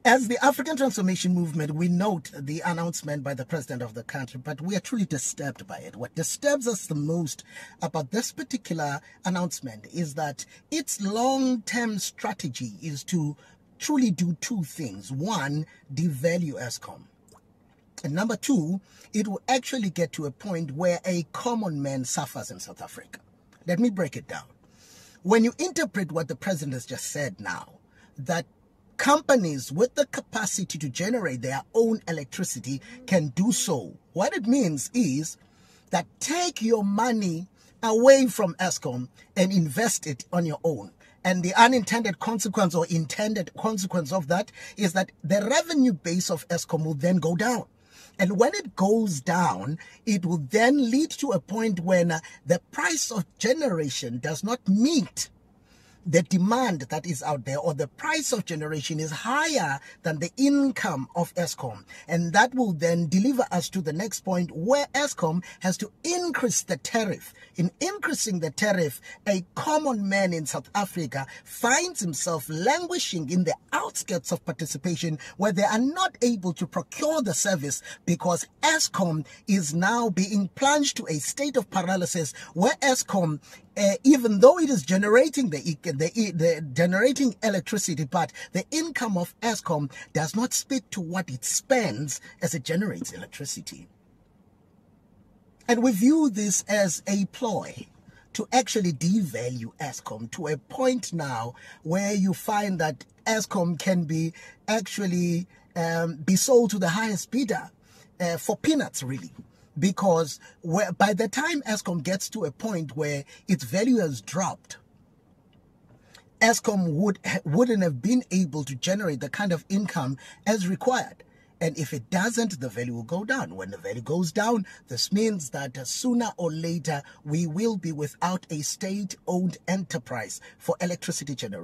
As the African Transformation Movement, we note the announcement by the president of the country, but we are truly disturbed by it. What disturbs us the most about this particular announcement is that its long-term strategy is to truly do two things. One, devalue Eskom. And number two, it will actually get to a point where a common man suffers in South Africa. Let me break it down. When you interpret what the president has just said now, that companies with the capacity to generate their own electricity can do so, what it means is that take your money away from Eskom and invest it on your own. And the unintended consequence or intended consequence of that is that the revenue base of Eskom will then go down. And when it goes down, it will then lead to a point when the price of generation does not meet the demand that is out there, or the price of generation is higher than the income of Eskom. And that will then deliver us to the next point where Eskom has to increase the tariff. In increasing the tariff, a common man in South Africa finds himself languishing in the outskirts of participation, where they are not able to procure the service because Eskom is now being plunged to a state of paralysis where Eskom, even though it is generating the generating electricity, but the income of Eskom does not speak to what it spends as it generates electricity. And we view this as a ploy to actually devalue Eskom to a point now where you find that Eskom can be actually be sold to the highest bidder for peanuts, really. Because by the time Eskom gets to a point where its value has dropped, Eskom wouldn't have been able to generate the kind of income as required. And if it doesn't, the value will go down. When the value goes down, this means that sooner or later, we will be without a state-owned enterprise for electricity generation.